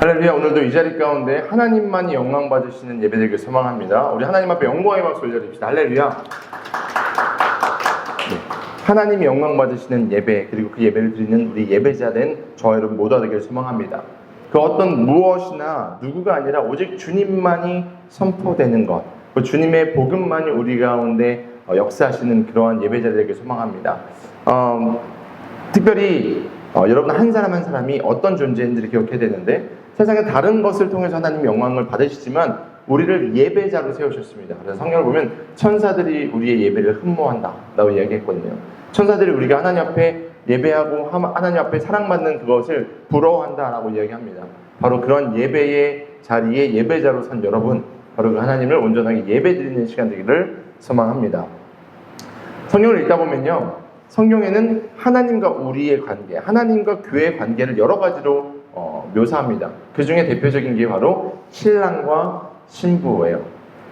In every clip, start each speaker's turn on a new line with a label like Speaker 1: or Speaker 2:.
Speaker 1: 할렐루야. 오늘도 이 자리 가운데 하나님만이 영광 받으시는 예배되길 소망합니다. 우리 하나님 앞에 영광의 박수 올려드립시다. 할렐루야. 네. 하나님이 영광 받으시는 예배, 그리고 그 예배를 드리는 우리 예배자된 저와 여러분 모두가 되길 소망합니다. 그 어떤 무엇이나 누구가 아니라 오직 주님만이 선포되는 것, 그 주님의 복음만이 우리 가운데 역사하시는 그러한 예배자 되길 소망합니다. 특별히 여러분 한 사람 한 사람이 어떤 존재인지를 기억해야 되는데, 세상의 다른 것을 통해서 하나님 영광을 받으시지만 우리를 예배자로 세우셨습니다. 그래서 성경을 보면 천사들이 우리의 예배를 흠모한다 라고 이야기했거든요. 천사들이 우리가 하나님 앞에 예배하고 하나님 앞에 사랑받는 그것을 부러워한다 라고 이야기합니다. 바로 그런 예배의 자리에 예배자로 선 여러분, 바로 그 하나님을 온전하게 예배드리는 시간 되기를 소망합니다. 성경을 읽다 보면요, 성경에는 하나님과 우리의 관계, 하나님과 교회의 관계를 여러 가지로 묘사합니다. 그 중에 대표적인 게 바로 신랑과 신부예요.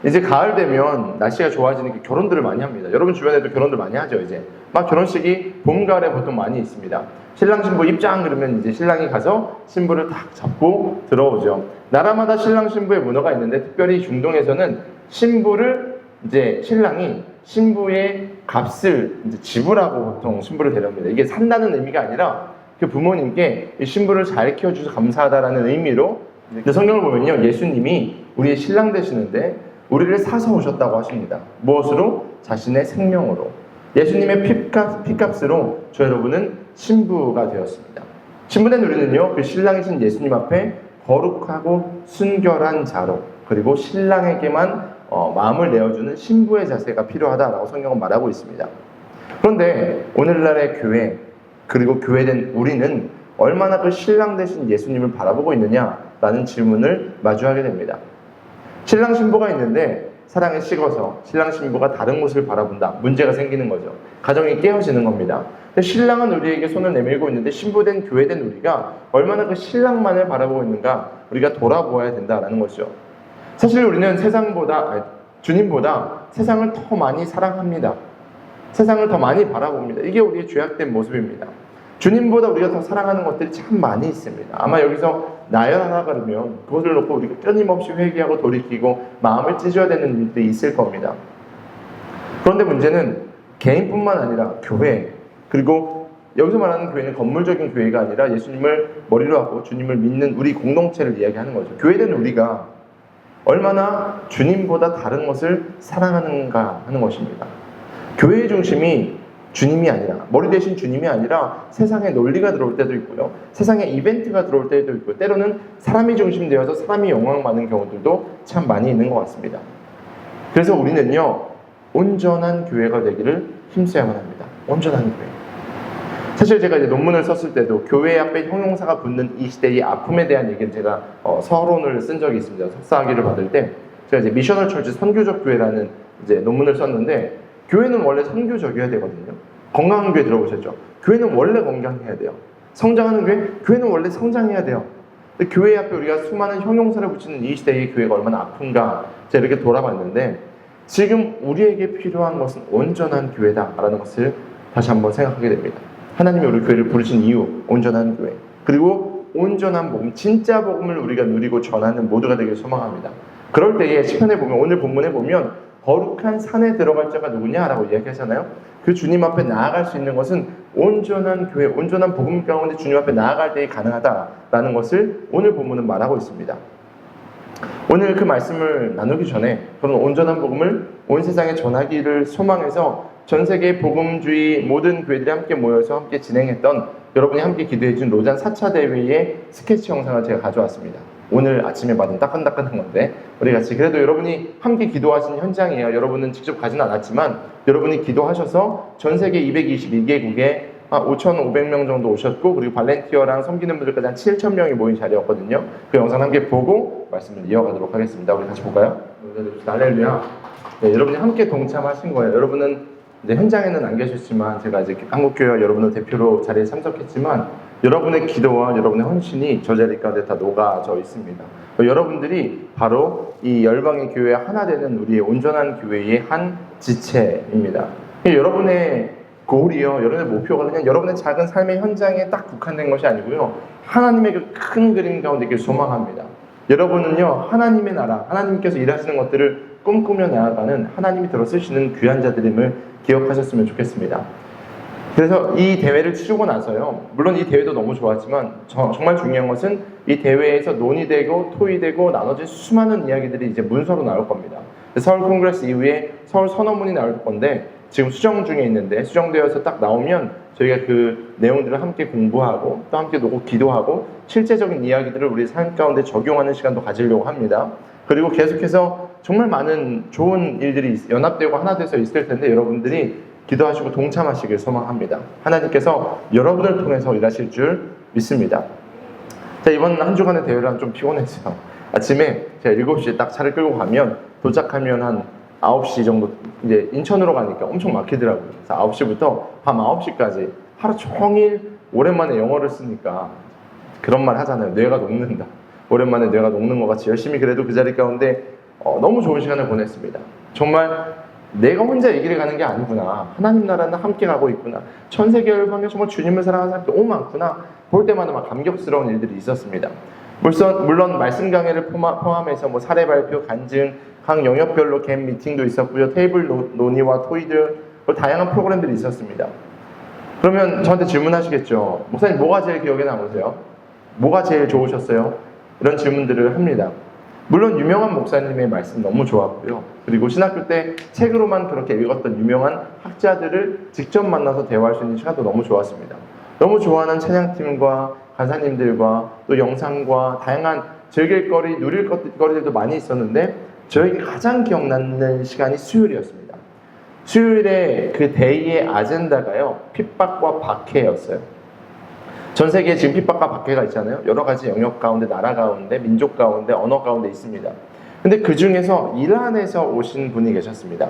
Speaker 1: 이제 가을 되면 날씨가 좋아지니까 결혼들을 많이 합니다. 여러분 주변에도 결혼들 많이 하죠. 이제 막 결혼식이 봄, 가을에 보통 많이 있습니다. 신랑 신부 입장 그러면 이제 신랑이 가서 신부를 탁 잡고 들어오죠. 나라마다 신랑 신부의 문화가 있는데, 특별히 중동에서는 신부를 이제 신랑이 신부의 값을 이제 지불하고 보통 신부를 데려옵니다. 이게 산다는 의미가 아니라 그 부모님께 이 신부를 잘 키워주셔서 감사하다라는 의미로, 성경을 보면요, 예수님이 우리의 신랑 되시는데 우리를 사서 오셨다고 하십니다. 무엇으로? 자신의 생명으로. 예수님의 피값으로 저 여러분은 신부가 되었습니다. 신부된 우리는요, 그 신랑이신 예수님 앞에 거룩하고 순결한 자로, 그리고 신랑에게만 마음을 내어주는 신부의 자세가 필요하다라고 성경은 말하고 있습니다. 그런데 오늘날의 교회, 그리고 교회된 우리는 얼마나 그 신랑 되신 예수님을 바라보고 있느냐라는 질문을 마주하게 됩니다. 신랑 신부가 있는데 사랑에 식어서 신랑 신부가 다른 곳을 바라본다, 문제가 생기는 거죠. 가정이 깨어지는 겁니다. 근데 신랑은 우리에게 손을 내밀고 있는데 신부된 교회된 우리가 얼마나 그 신랑만을 바라보고 있는가, 우리가 돌아보아야 된다라는 것이죠. 사실 우리는 주님보다 세상을 더 많이 사랑합니다. 세상을 더 많이 바라봅니다. 이게 우리의 죄악된 모습입니다. 주님보다 우리가 더 사랑하는 것들이 참 많이 있습니다. 아마 여기서 나열하나 그러면 그것을 놓고 우리가 끊임없이 회개하고 돌이키고 마음을 찢어야 되는 일들이 있을 겁니다. 그런데 문제는 개인뿐만 아니라 교회, 그리고 여기서 말하는 교회는 건물적인 교회가 아니라 예수님을 머리로 하고 주님을 믿는 우리 공동체를 이야기하는 거죠. 교회된 우리가 얼마나 주님보다 다른 것을 사랑하는가 하는 것입니다. 교회의 중심이 주님이 아니라, 머리 대신 주님이 아니라 세상에 논리가 들어올 때도 있고요, 세상에 이벤트가 들어올 때도 있고, 때로는 사람이 중심되어서 사람이 영광받는 경우들도 참 많이 있는 것 같습니다. 그래서 우리는요, 온전한 교회가 되기를 힘써야만 합니다. 온전한 교회. 사실 제가 이제 논문을 썼을 때도 교회 앞에 형용사가 붙는 이 시대의 아픔에 대한 얘기를 제가 서론을 쓴 적이 있습니다. 석사학위를 받을 때 제가 이제 미셔널 철치, 선교적 교회라는 이제 논문을 썼는데, 교회는 원래 선교적이어야 되거든요. 건강한 교회 들어보셨죠? 교회는 원래 건강해야 돼요. 성장하는 교회? 교회는 원래 성장해야 돼요. 근데 교회 앞에 우리가 수많은 형용사를 붙이는 이 시대의 교회가 얼마나 아픈가, 제가 이렇게 돌아봤는데, 지금 우리에게 필요한 것은 온전한 교회다라는 것을 다시 한번 생각하게 됩니다. 하나님이 우리 교회를 부르신 이유, 온전한 교회, 그리고 온전한 복음, 진짜 복음을 우리가 누리고 전하는 모두가 되길 소망합니다. 그럴 때에 시편에 보면, 오늘 본문에 보면 거룩한 산에 들어갈 자가 누구냐라고 이야기하잖아요. 그 주님 앞에 나아갈 수 있는 것은 온전한 교회, 온전한 복음 가운데 주님 앞에 나아갈 때에 가능하다라는 것을 오늘 본문은 말하고 있습니다. 오늘 그 말씀을 나누기 전에 그런 온전한 복음을 온 세상에 전하기를 소망해서 전 세계 복음주의 모든 교회들이 함께 모여서 함께 진행했던, 여러분이 함께 기도해준 로잔 4차 대회의 스케치 영상을 제가 가져왔습니다. 오늘 아침에 받은 따끈따끈한 건데, 우리 같이, 그래도 여러분이 함께 기도하신 현장이에요. 여러분은 직접 가지는 않았지만 여러분이 기도하셔서 전 세계 221개국에 5,500명 정도 오셨고, 그리고 발렌티어랑 섬기는 분들까지 한 7,000명이 모인 자리였거든요. 그 영상 함께 보고 말씀을 이어가도록 하겠습니다. 우리 같이 볼까요? 할렐루야. 네, 여러분이 함께 동참하신 거예요. 여러분은 이제 현장에는 안 계셨지만, 제가 이제 한국교회 여러분을 대표로 자리에 참석했지만, 여러분의 기도와 여러분의 헌신이 저 자리 가운데 다 녹아져 있습니다. 여러분들이 바로 이 열방의 교회 하나 되는 우리의 온전한 교회의 한 지체입니다. 여러분의 골이요. 여러분의 목표가 그냥 여러분의 작은 삶의 현장에 딱 국한된 것이 아니고요. 하나님의 그 큰 그림 가운데 있길 소망합니다. 여러분은요, 하나님의 나라, 하나님께서 일하시는 것들을 꿈꾸며 나아가는 하나님이 들어 쓰시는 귀한 자들임을 기억하셨으면 좋겠습니다. 그래서 이 대회를 치르고 나서요, 물론 이 대회도 너무 좋았지만 정말 중요한 것은 이 대회에서 논의되고 토의되고 나눠진 수많은 이야기들이 이제 문서로 나올 겁니다. 서울 콩그레스 이후에 서울 선언문이 나올 건데 지금 수정 중에 있는데, 수정되어서 딱 나오면 저희가 그 내용들을 함께 공부하고 또 함께 놓고 기도하고 실제적인 이야기들을 우리 삶 가운데 적용하는 시간도 가지려고 합니다. 그리고 계속해서 정말 많은 좋은 일들이 연합되고 하나 돼서 있을 텐데 여러분들이 기도하시고 동참하시길 소망합니다. 하나님께서 여러분을 통해서 일하실 줄 믿습니다. 자, 이번 한 주간의 대회를 좀 피곤했어요. 아침에 제가 7시에 딱 차를 끌고 가면 도착하면 한 9시 정도, 이제 인천으로 가니까 엄청 막히더라고요. 그래서 9시부터 밤 9시까지 하루 종일 오랜만에 영어를 쓰니까 그런 말 하잖아요. 뇌가 녹는다. 오랜만에 뇌가 녹는 것 같이 열심히 그래도 그 자리 가운데 너무 좋은 시간을 보냈습니다. 정말 내가 혼자 이 길을 가는 게 아니구나. 하나님 나라는 함께 가고 있구나. 전 세계 열방에 정말 주님을 사랑하는 사람들이 너무 많구나. 볼 때마다 막 감격스러운 일들이 있었습니다. 물론 말씀 강해를 포함해서 뭐 사례 발표, 간증, 각 영역별로 갭 미팅도 있었고요. 테이블 논의와 토의들, 다양한 프로그램들이 있었습니다. 그러면 저한테 질문하시겠죠. 목사님, 뭐가 제일 기억에 남으세요? 뭐가 제일 좋으셨어요? 이런 질문들을 합니다. 물론 유명한 목사님의 말씀 너무 좋았고요. 그리고 신학교 때 책으로만 그렇게 읽었던 유명한 학자들을 직접 만나서 대화할 수 있는 시간도 너무 좋았습니다. 너무 좋아하는 찬양팀과 간사님들과 또 영상과 다양한 즐길 거리, 누릴 거리들도 많이 있었는데 저에게 가장 기억나는 시간이 수요일이었습니다. 수요일에 그 데이의 아젠다가요, 핍박과 박해였어요. 전 세계에 지금 핍박과 박해가 있잖아요. 여러 가지 영역 가운데, 나라 가운데, 민족 가운데, 언어 가운데 있습니다. 근데 그 중에서 이란에서 오신 분이 계셨습니다.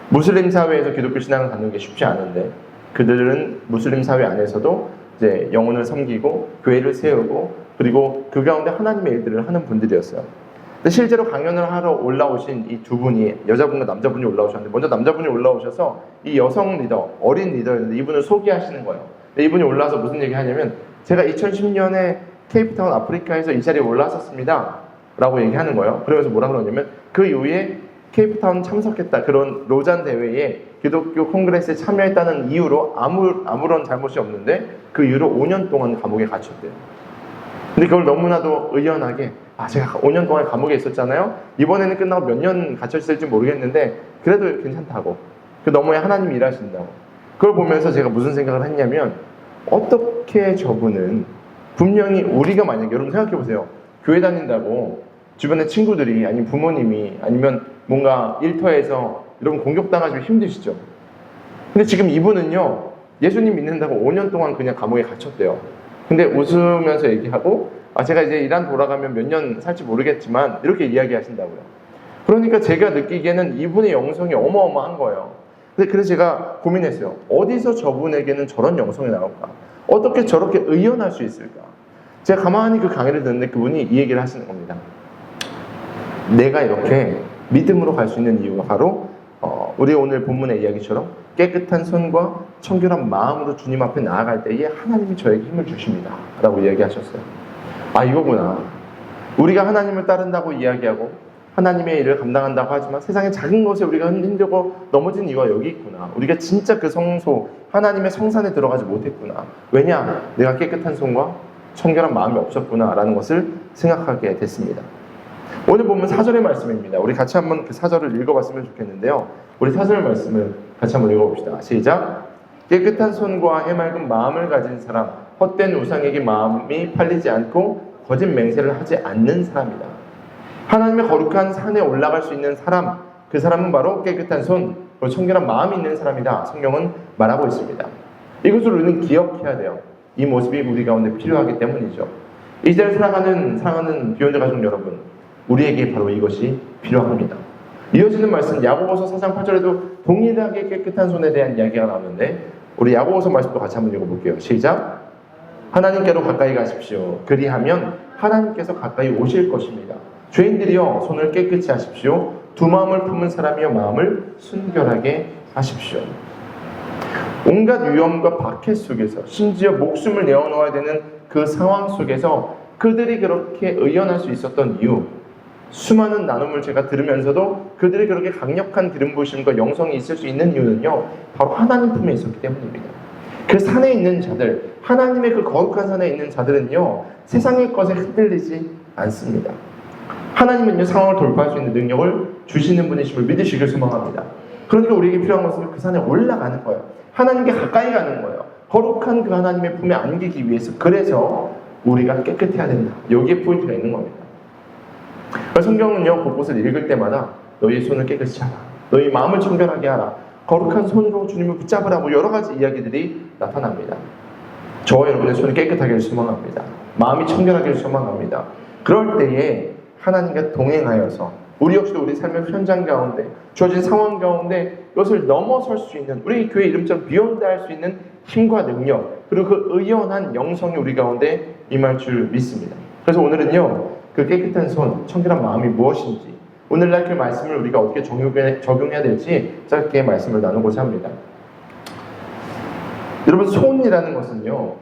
Speaker 1: 무슬림 사회에서 기독교 신앙을 갖는 게 쉽지 않은데 그들은 무슬림 사회 안에서도 이제 영혼을 섬기고 교회를 세우고 그리고 그 가운데 하나님의 일들을 하는 분들이었어요. 근데 실제로 강연을 하러 올라오신 이 두 분이, 여자분과 남자분이 올라오셨는데 먼저 남자분이 올라오셔서 이 여성 리더, 어린 리더였는데 이분을 소개하시는 거예요. 이분이 올라와서 무슨 얘기 하냐면 제가 2010년에 케이프타운 아프리카에서 이 자리에 올라왔었습니다 라고 얘기하는 거예요. 그러면서 뭐라 그러냐면 그 이후에 케이프타운 참석했다, 그런 로잔 대회에 기독교 콩그레스에 참여했다는 이유로 아무런 잘못이 없는데 그 이후로 5년 동안 감옥에 갇혔대요. 근데 그걸 너무나도 의연하게 제가 5년 동안 감옥에 있었잖아요. 이번에는 끝나고 몇 년 갇혔을지 모르겠는데 그래도 괜찮다고. 그 너머에 하나님이 일하신다고. 그걸 보면서 제가 무슨 생각을 했냐면 어떻게 저분은 분명히 우리가 만약에 여러분 생각해보세요. 교회 다닌다고 주변에 친구들이 아니면 부모님이 아니면 뭔가 일터에서 여러분 공격당하시면 힘드시죠. 근데 지금 이분은요 예수님 믿는다고 5년 동안 그냥 감옥에 갇혔대요. 근데 웃으면서 얘기하고 제가 이제 이란 돌아가면 몇 년 살지 모르겠지만 이렇게 이야기하신다고요. 그러니까 제가 느끼기에는 이분의 영성이 어마어마한 거예요. 그래서 제가 고민했어요. 어디서 저분에게는 저런 영성이 나올까? 어떻게 저렇게 의연할 수 있을까? 제가 가만히 그 강의를 듣는데 그분이 이 얘기를 하시는 겁니다. 내가 이렇게 믿음으로 갈 수 있는 이유가 바로 우리 오늘 본문의 이야기처럼 깨끗한 손과 청결한 마음으로 주님 앞에 나아갈 때에 하나님이 저에게 힘을 주십니다 라고 이야기하셨어요. 이거구나. 우리가 하나님을 따른다고 이야기하고 하나님의 일을 감당한다고 하지만 세상의 작은 것에 우리가 힘들고 넘어진 이유가 여기 있구나. 우리가 진짜 그 성소, 하나님의 성산에 들어가지 못했구나. 왜냐? 내가 깨끗한 손과 청결한 마음이 없었구나 라는 것을 생각하게 됐습니다. 오늘 보면 4절의 말씀입니다. 우리 같이 한번 그 4절을 읽어봤으면 좋겠는데요. 우리 4절 말씀을 같이 한번 읽어봅시다. 시작! 깨끗한 손과 해맑은 마음을 가진 사람, 헛된 우상에게 마음이 팔리지 않고 거짓 맹세를 하지 않는 사람이다. 하나님의 거룩한 산에 올라갈 수 있는 사람, 그 사람은 바로 깨끗한 손, 청결한 마음이 있는 사람이다. 성경은 말하고 있습니다. 이것을 우리는 기억해야 돼요. 이 모습이 우리 가운데 필요하기 때문이죠. 이 시대를 사랑하는 비욘드 가족 여러분, 우리에게 바로 이것이 필요합니다. 이어지는 말씀 야고보서 4장 8절에도 동일하게 깨끗한 손에 대한 이야기가 나오는데 우리 야고보서 말씀도 같이 한번 읽어볼게요. 시작! 하나님께로 가까이 가십시오. 그리하면 하나님께서 가까이 오실 것입니다. 죄인들이여 손을 깨끗이 하십시오. 두 마음을 품은 사람이여 마음을 순결하게 하십시오. 온갖 위험과 박해 속에서 심지어 목숨을 내어놓아야 되는 그 상황 속에서 그들이 그렇게 의연할 수 있었던 이유, 수많은 나눔을 제가 들으면서도 그들이 그렇게 강력한 기름부심과 영성이 있을 수 있는 이유는요, 바로 하나님 품에 있었기 때문입니다. 그 산에 있는 자들, 하나님의 그 거룩한 산에 있는 자들은요, 세상의 것에 흔들리지 않습니다. 하나님은요, 상황을 돌파할 수 있는 능력을 주시는 분이심을 믿으시길 소망합니다. 그러니까 우리에게 필요한 것은 그 산에 올라가는 거예요. 하나님께 가까이 가는 거예요. 거룩한 그 하나님의 품에 안기기 위해서. 그래서 우리가 깨끗해야 된다. 여기에 포인트가 있는 겁니다. 성경은요, 곳곳을 읽을 때마다 너희의 손을 깨끗이 하라, 너희 마음을 청결하게 하라, 거룩한 손으로 주님을 붙잡으라, 뭐 여러 가지 이야기들이 나타납니다. 저와 여러분의 손이 깨끗하기를 소망합니다. 마음이 청결하기를 소망합니다. 그럴 때에 하나님과 동행하여서 우리 역시도 우리 삶의 현장 가운데 주어진 상황 가운데 이것을 넘어설 수 있는, 우리 교회 이름처럼 비욘드 할 수 있는 힘과 능력, 그리고 그 의연한 영성이 우리 가운데 임할 줄 믿습니다. 그래서 오늘은요, 그 깨끗한 손, 청결한 마음이 무엇인지, 오늘날 그 말씀을 우리가 어떻게 적용해야 될지 짧게 말씀을 나누고자 합니다. 여러분, 손이라는 것은요,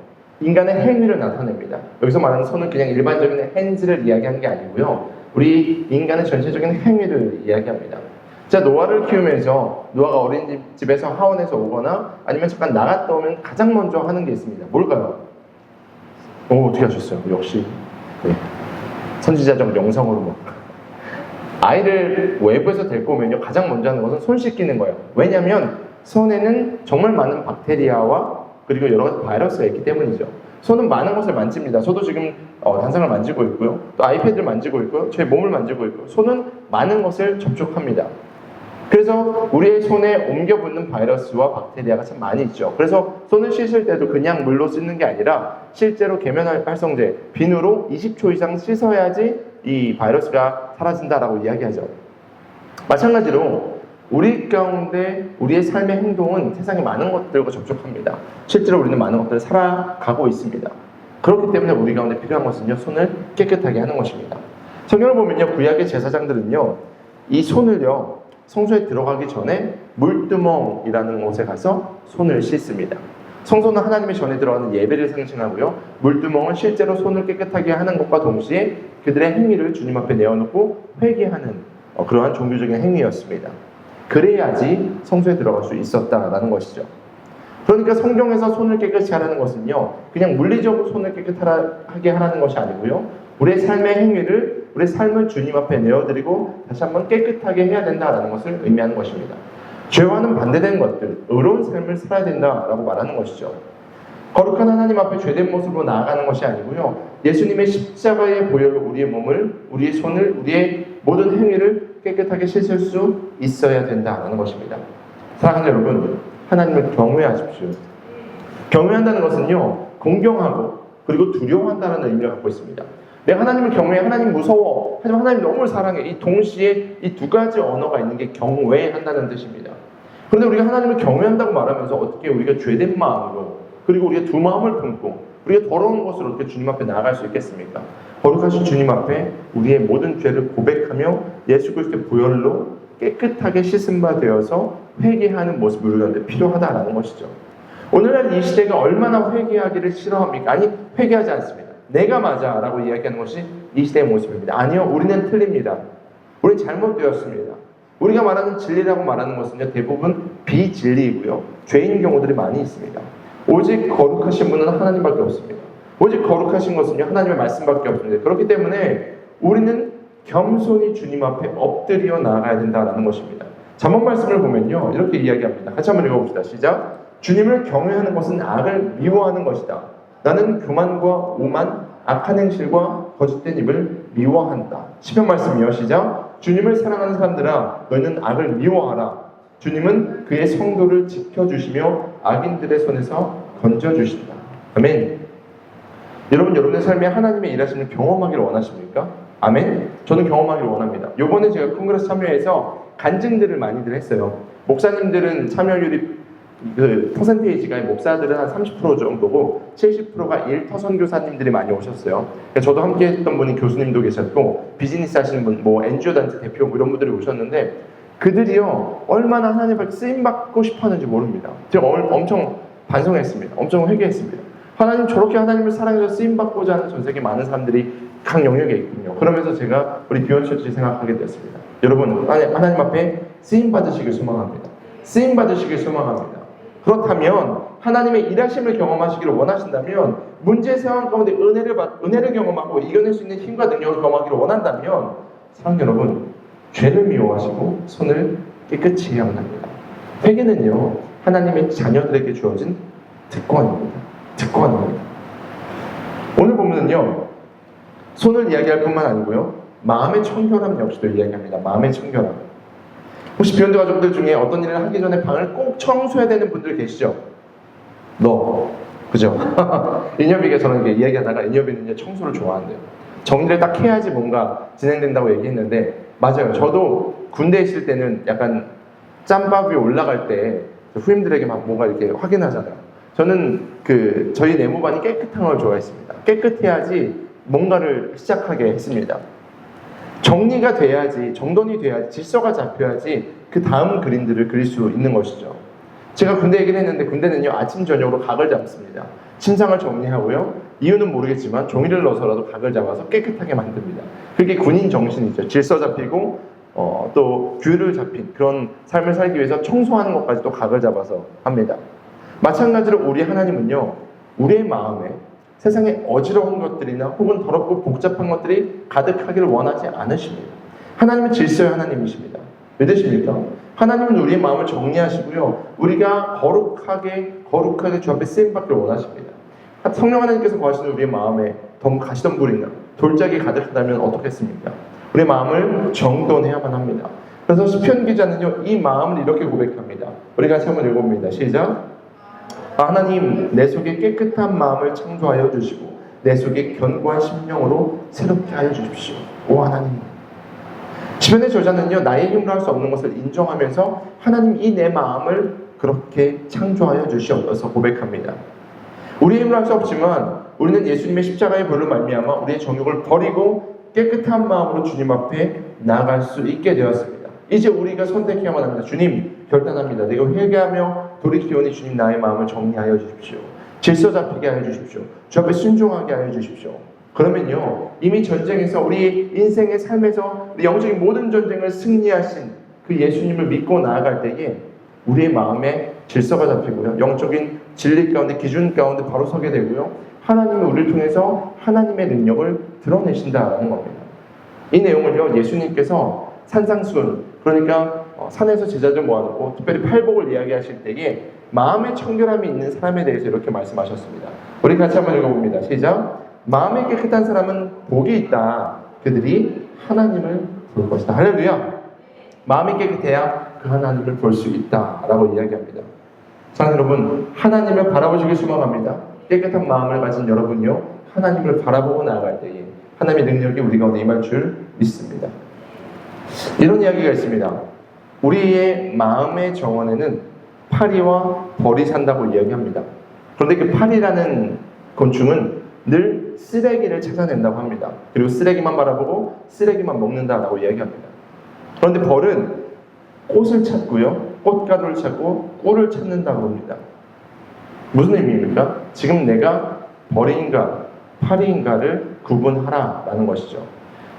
Speaker 1: 인간의 행위를 나타냅니다. 여기서 말하는 손은 그냥 일반적인 핸즈를 이야기하는 게 아니고요, 우리 인간의 전체적인 행위를 이야기합니다. 자, 노아를 키우면서 노아가 어린이집에서 하원해서 오거나 아니면 잠깐 나갔다 오면 가장 먼저 하는 게 있습니다. 뭘까요? 어떻게 하셨어요? 역시 네. 선지자적 영성으로 뭐. 아이를 외부에서 데리고 오면요, 가장 먼저 하는 것은 손 씻기는 거예요. 왜냐하면 손에는 정말 많은 박테리아와 그리고 여러 가지 바이러스가 있기 때문이죠. 손은 많은 것을 만집니다. 저도 지금 단상을 만지고 있고요, 또 아이패드를 만지고 있고요, 제 몸을 만지고 있고요. 손은 많은 것을 접촉합니다. 그래서 우리의 손에 옮겨 붙는 바이러스와 박테리아가 참 많이 있죠. 그래서 손을 씻을 때도 그냥 물로 씻는 게 아니라 실제로 계면활성제, 비누로 20초 이상 씻어야지 이 바이러스가 사라진다라고 이야기하죠. 마찬가지로 우리 가운데 우리의 삶의 행동은 세상의 많은 것들과 접촉합니다. 실제로 우리는 많은 것들을 살아가고 있습니다. 그렇기 때문에 우리 가운데 필요한 것은요, 손을 깨끗하게 하는 것입니다. 성경을 보면요, 구약의 제사장들은요, 이 손을요, 성소에 들어가기 전에 물두멍이라는 곳에 가서 손을 씻습니다. 성소는 하나님의 전에 들어가는 예배를 상징하고요, 물두멍은 실제로 손을 깨끗하게 하는 것과 동시에 그들의 행위를 주님 앞에 내어놓고 회개하는 그러한 종교적인 행위였습니다. 그래야지 성소에 들어갈 수 있었다라는 것이죠. 그러니까 성경에서 손을 깨끗이 하라는 것은요, 그냥 물리적으로 손을 깨끗하게 하라는 것이 아니고요, 우리의 삶의 행위를, 우리의 삶을 주님 앞에 내어드리고 다시 한번 깨끗하게 해야 된다라는 것을 의미하는 것입니다. 죄와는 반대된 것들, 의로운 삶을 살아야 된다라고 말하는 것이죠. 거룩한 하나님 앞에 죄된 모습으로 나아가는 것이 아니고요, 예수님의 십자가의 보혈로 우리의 몸을, 우리의 손을, 우리의 모든 행위를 깨끗하게 씻을 수 있어야 된다라는 것입니다. 사랑하는 여러분, 하나님을 경외하십시오. 경외한다는 것은요, 공경하고 그리고 두려워한다는 의미를 갖고 있습니다. 내가 하나님을 경외해, 하나님 무서워, 하지만 하나님 너무 사랑해, 이 동시에 이 두 가지 언어가 있는 게 경외한다는 뜻입니다. 그런데 우리가 하나님을 경외한다고 말하면서 어떻게 우리가 죄된 마음으로, 그리고 우리가 두 마음을 품고 우리가 더러운 것으로 어떻게 주님 앞에 나아갈 수 있겠습니까? 거룩하신 주님 앞에 우리의 모든 죄를 고백하며 예수 그리스도의 보혈로 깨끗하게 씻은 바 되어서 회개하는 모습이 우리 가운데 필요하다라는 것이죠. 오늘날 이 시대가 얼마나 회개하기를 싫어합니까? 아니, 회개하지 않습니다. 내가 맞아 라고 이야기하는 것이 이 시대의 모습입니다. 아니요, 우리는 틀립니다. 우리는 잘못되었습니다. 우리가 말하는 진리라고 말하는 것은요, 대부분 비진리이고요, 죄인 경우들이 많이 있습니다. 오직 거룩하신 분은 하나님밖에 없습니다. 오직 거룩하신 것은요, 하나님의 말씀밖에 없습니다. 그렇기 때문에 우리는 겸손히 주님 앞에 엎드려 나아가야 된다는 것입니다. 잠언 말씀을 보면요, 이렇게 이야기합니다. 같이 한번 읽어봅시다. 시작. 주님을 경외하는 것은 악을 미워하는 것이다. 나는 교만과 오만, 악한 행실과 거짓된 입을 미워한다. 시편 말씀이요. 시작. 주님을 사랑하는 사람들아, 너희는 악을 미워하라. 주님은 그의 성도를 지켜주시며 악인들의 손에서 건져주신다. 아멘. 여러분, 여러분의 삶에 하나님의 일하심을 경험하기를 원하십니까? 아멘. 저는 경험하기를 원합니다. 요번에 제가 콩그레스 참여해서 간증들을 많이들 했어요. 목사님들은 참여율이 퍼센테이지가, 목사들은 한 30% 정도고 70%가 일터 선교사님들이 많이 오셨어요. 저도 함께 했던 분이 교수님도 계셨고 비즈니스 하시는 분, 뭐 NGO 단체 대표 이런 분들이 오셨는데, 그들이요 얼마나 하나님 앞에 쓰임받고 싶었는지 모릅니다. 제가 엄청 반성했습니다. 엄청 회개했습니다. 하나님 저렇게 하나님을 사랑해서 쓰임받고자 하는 전 세계 많은 사람들이 각 영역에 있군요. 그러면서 제가 우리 비원처치 생각하게 되었습니다. 여러분 하나님 앞에 쓰임받으시길 소망합니다. 쓰임받으시길 소망합니다. 그렇다면 하나님의 일하심을 경험하시기를 원하신다면 문제 상황 가운데 은혜를 경험하고 이겨낼 수 있는 힘과 능력을 경험하기를 원한다면 사랑 여러분 죄를 미워하시고 손을 깨끗이 해야만 합니다. 회개는요 하나님의 자녀들에게 주어진 특권입니다. 특권입니다. 오늘 보면은요 손을 이야기할 뿐만 아니고요 마음의 청결함 역시도 이야기합니다. 마음의 청결함. 혹시 비욘드 가족들 중에 어떤 일을 하기 전에 방을 꼭 청소해야 되는 분들 계시죠? 그죠? 인협이가 저는 이렇게 이야기하다가 인협이는 청소를 좋아한대요. 정리를 딱 해야지 뭔가 진행된다고 얘기했는데 맞아요. 저도 군대에 있을 때는 약간 짬밥 위에 올라갈 때 후임들에게 막 뭔가 이렇게 확인하잖아요. 저는 저희 내무반이 깨끗한 걸 좋아했습니다. 깨끗해야지 뭔가를 시작하게 했습니다. 정리가 돼야지, 정돈이 돼야지, 질서가 잡혀야지 그 다음 그림들을 그릴 수 있는 것이죠. 제가 군대 얘기를 했는데 군대는요 아침 저녁으로 각을 잡습니다. 침상을 정리하고요 이유는 모르겠지만 종이를 넣어서라도 각을 잡아서 깨끗하게 만듭니다. 그게 군인 정신이죠. 질서 잡히고 또 규율을 잡힌 그런 삶을 살기 위해서 청소하는 것까지 또 각을 잡아서 합니다. 마찬가지로 우리 하나님은요 우리의 마음에 세상에 어지러운 것들이나 혹은 더럽고 복잡한 것들이 가득하기를 원하지 않으십니다. 하나님은 질서의 하나님이십니다. 믿으십니까? 하나님은 우리의 마음을 정리하시고요 우리가 거룩하게 주 앞에 쓰임받기를 원하십니다. 성령 하나님께서 거하시는 우리의 마음에 가시덤불이나 돌짝이 가득하다면 어떻겠습니까? 우리의 마음을 정돈해야만 합니다. 그래서 시편 기자는요 이 마음을 이렇게 고백합니다. 우리 같이 한번 읽어봅니다. 시작. 하나님 내 속에 깨끗한 마음을 창조하여 주시고 내 속에 견고한 심령으로 새롭게 하여 주십시오. 오 하나님. 시편의 저자는요 나의 힘으로 할 수 없는 것을 인정하면서 하나님 이 내 마음을 그렇게 창조하여 주시옵소서 고백합니다. 우리의 힘으로 할 수 없지만 우리는 예수님의 십자가의 불로 말미암아 우리의 정욕을 버리고 깨끗한 마음으로 주님 앞에 나아갈 수 있게 되었습니다. 이제 우리가 선택해야만 합니다. 주님 결단합니다. 내가 회개하며 돌이키오니 주님 나의 마음을 정리하여 주십시오. 질서 잡히게 하여 주십시오. 주 앞에 순종하게 하여 주십시오. 그러면요 이미 전쟁에서 우리 인생의 삶에서 우리 영적인 모든 전쟁을 승리하신 그 예수님을 믿고 나아갈 때에 우리의 마음에 질서가 잡히고요 영적인 진리 가운데 기준 가운데 바로 서게 되고요 하나님이 우리를 통해서 하나님의 능력을 드러내신다는 겁니다. 이 내용을요 예수님께서 산상수훈 그러니까 산에서 제자들 모아놓고 특별히 팔복을 이야기하실 때에 마음의 청결함이 있는 사람에 대해서 이렇게 말씀하셨습니다. 우리 같이 한번 읽어봅니다. 시작. 마음이 깨끗한 사람은 복이 있다. 그들이 하나님을 볼 것이다. 할렐루야. 마음이 깨끗해야 그 하나님을 볼 수 있다라고 이야기합니다. 사랑하는 여러분, 하나님을 바라보시길 소망합니다. 깨끗한 마음을 가진 여러분이요 하나님을 바라보고 나아갈 때에 하나님의 능력이 우리 가운데 임할 줄 믿습니다. 이런 이야기가 있습니다. 우리의 마음의 정원에는 파리와 벌이 산다고 이야기합니다. 그런데 그 파리라는 곤충은 늘 쓰레기를 찾아낸다고 합니다. 그리고 쓰레기만 바라보고 쓰레기만 먹는다라고 이야기합니다. 그런데 벌은 꽃을 찾고요 꽃가루를 찾고 꿀을 찾는다고 합니다. 무슨 의미입니까? 지금 내가 벌인가 파리인가를 구분하라라는 것이죠.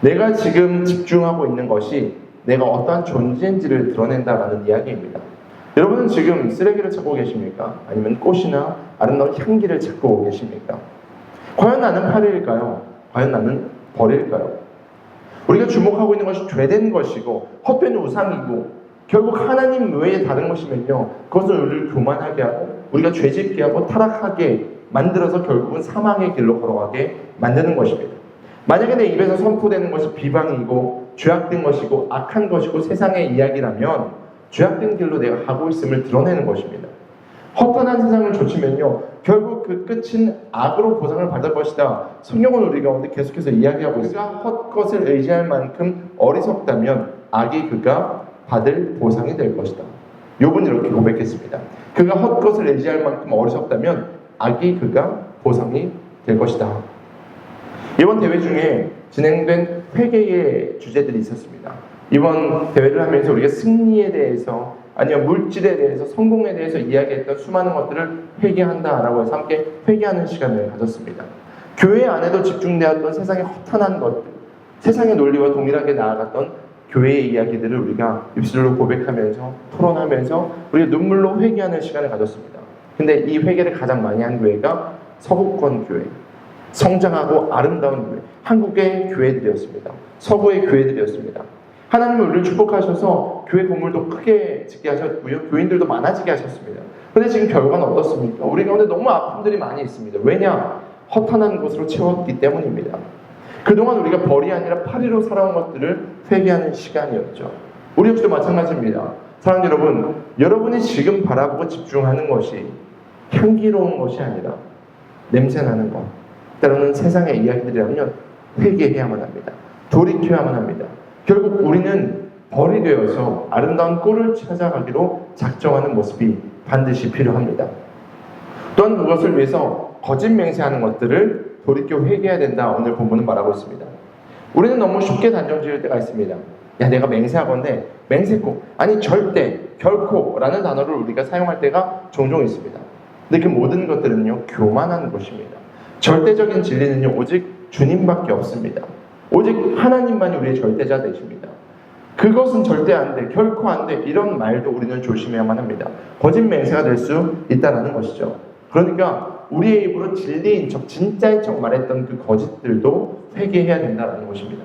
Speaker 1: 내가 지금 집중하고 있는 것이 내가 어떠한 존재인지를 드러낸다라는 이야기입니다. 여러분은 지금 쓰레기를 찾고 계십니까? 아니면 꽃이나 아름다운 향기를 찾고 계십니까? 과연 나는 파리일까요? 과연 나는 벌일까요? 우리가 주목하고 있는 것이 죄된 것이고 헛된 우상이고 결국 하나님 외에 다른 것이면요 그것은 우리를 교만하게 하고 우리가 죄짓게 하고 타락하게 만들어서 결국은 사망의 길로 걸어가게 만드는 것입니다. 만약에 내 입에서 선포되는 것이 비방이고 죄악된 것이고 악한 것이고 세상의 이야기라면 죄악된 길로 내가 가고 있음을 드러내는 것입니다. 헛간한 세상을 좇으면요 결국 그 끝은 악으로 보상을 받을 것이다. 성경은 우리 가운데 계속해서 이야기하고 있습니다. 헛것을 의지할 만큼 어리석다면 악이 그가 받을 보상이 될 것이다. 욥은 이렇게 고백했습니다. 그가 헛것을 의지할 만큼 어리석다면 악이 그가 보상이 될 것이다. 이번 대회 중에 진행된 회개의 주제들이 있었습니다. 이번 대회를 하면서 우리가 승리에 대해서 아니면 물질에 대해서 성공에 대해서 이야기했던 수많은 것들을 회개한다라고 해서 함께 회개하는 시간을 가졌습니다. 교회 안에도 집중되었던 세상의 허탄한 것들, 세상의 논리와 동일하게 나아갔던 교회의 이야기들을 우리가 입술로 고백하면서 토론하면서 우리가 눈물로 회개하는 시간을 가졌습니다. 근데 이 회개를 가장 많이 한 교회가 서구권 교회, 성장하고 아름다운 교회, 한국의 교회들이었습니다. 서구의 교회들이었습니다. 하나님은 우리를 축복하셔서 교회 건물도 크게 짓게 하셨고요. 교인들도 많아지게 하셨습니다. 그런데 지금 결과는 어떻습니까? 우리 가운데 너무 아픔들이 많이 있습니다. 왜냐? 허탄한 곳으로 채웠기 때문입니다. 그동안 우리가 벌이 아니라 파리로 살아온 것들을 회개하는 시간이었죠. 우리 역시도 마찬가지입니다. 사랑하는 여러분, 여러분이 지금 바라보고 집중하는 것이 향기로운 것이 아니라 냄새나는 것, 때로는 세상의 이야기들이라면 회개해야만 합니다. 돌이켜야만 합니다. 결국 우리는 벌이 되어서 아름다운 꼴을 찾아가기로 작정하는 모습이 반드시 필요합니다. 또한 그것을 위해서 거짓 맹세하는 것들을 돌이켜 회개해야 된다. 오늘 본문은 말하고 있습니다. 우리는 너무 쉽게 단정 지을 때가 있습니다. 야, 내가 맹세하건대, 맹세코, 아니 절대, 결코 라는 단어를 우리가 사용할 때가 종종 있습니다. 근데 그 모든 것들은요, 교만한 것입니다. 절대적인 진리는요, 오직 주님밖에 없습니다. 오직 하나님만이 우리의 절대자 되십니다. 그것은 절대 안 돼, 결코 안 돼, 이런 말도 우리는 조심해야만 합니다. 거짓 맹세가 될 수 있다는 것이죠. 그러니까 우리의 입으로 진리인 척, 진짜인 척 말했던 그 거짓들도 회개해야 된다는 것입니다.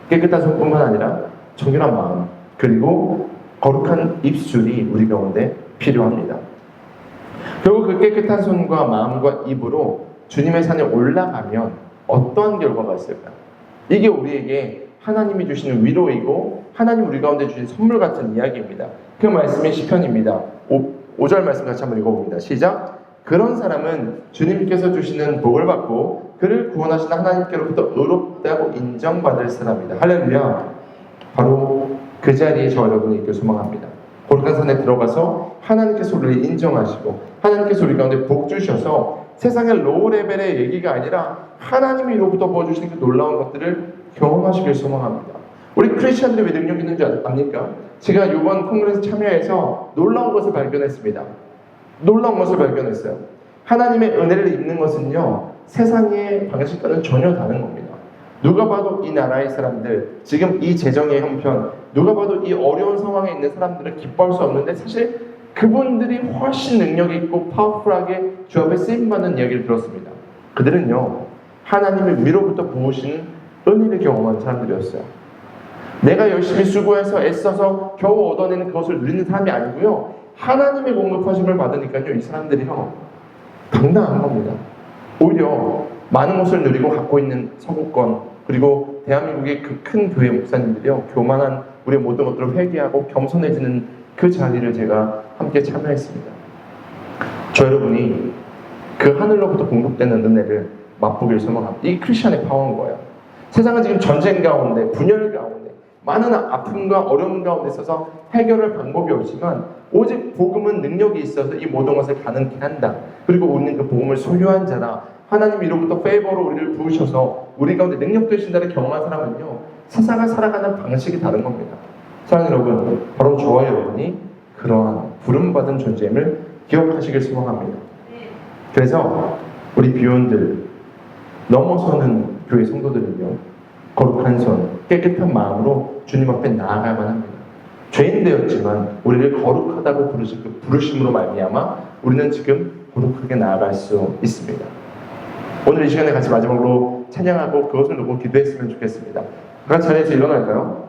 Speaker 1: 깨끗한 손뿐만 아니라 정결한 마음, 그리고 거룩한 입술이 우리 가운데 필요합니다. 결국 그 깨끗한 손과 마음과 입으로 주님의 산에 올라가면 어떠한 결과가 있을까요? 이게 우리에게 하나님이 주시는 위로이고 하나님 우리 가운데 주신 선물 같은 이야기입니다. 그 말씀이 시편입니다. 5절 말씀 같이 한번 읽어봅니다. 시작! 그런 사람은 주님께서 주시는 복을 받고 그를 구원하신 하나님께로부터 의롭다고 인정받을 사람이다. 할렐루야! 바로 그 자리에 저 여러분이 있길 소망합니다. 거룩한 산에 들어가서 하나님께서 우리를 인정하시고 하나님께서 우리 가운데 복 주셔서 세상의 로우 레벨의 얘기가 아니라 하나님이로부터 부어주시는 그 놀라운 것들을 경험하시길 소망합니다. 우리 크리스천들이 왜 능력 있는 줄 압니까? 제가 이번 콩그레스 참여해서 놀라운 것을 발견했습니다. 놀라운 것을 발견했어요. 하나님의 은혜를 입는 것은요, 세상의 방식과는 전혀 다른 겁니다. 누가 봐도 이 나라의 사람들, 지금 이 재정의 형편, 누가 봐도 이 어려운 상황에 있는 사람들은 기뻐할 수 없는데 사실 그분들이 훨씬 능력 있고 파워풀하게 주 앞에 쓰임받는 이야기를 들었습니다. 그들은요, 하나님의 위로부터 부으시는 은혜를 경험한 사람들이었어요. 내가 열심히 수고해서 애써서 겨우 얻어내는 그것을 누리는 사람이 아니고요, 하나님의 공급하심을 받으니까요, 이 사람들이요, 당당한 겁니다. 오히려 많은 것을 누리고 갖고 있는 서구권, 그리고 대한민국의 그 큰 교회 목사님들이요, 교만한 우리의 모든 것들을 회개하고 겸손해지는 그 자리를 제가 함께 참여했습니다. 저 여러분이 그 하늘로부터 공급되는 은혜를 맛보길 소망합니다. 이 크리스천의 파워인 거예요. 세상은 지금 전쟁 가운데, 분열 가운데, 많은 아픔과 어려움 가운데 있어서 해결할 방법이 없지만 오직 복음은 능력이 있어서 이 모든 것을 가능케 한다. 그리고 우리는 그 복음을 소유한 자라. 하나님 이로부터 페이버로 우리를 부으셔서 우리 가운데 능력 되신다를 경험한 사람은요, 세상을 살아가는 방식이 다른 겁니다. 사랑하는 여러분, 바로 저와 여러분이 그러한 부름받은 존재임을 기억하시길 소망합니다. 그래서 우리 비혼들, 넘어서는 교회 성도들은요, 거룩한 손, 깨끗한 마음으로 주님 앞에 나아가야만 합니다. 죄인 되었지만 우리를 거룩하다고 부르신 그 부르심으로 말미암아 우리는 지금 거룩하게 나아갈 수 있습니다. 오늘 이 시간에 같이 마지막으로 찬양하고 그것을 놓고 기도했으면 좋겠습니다. 같이 자리에서 일어날까요?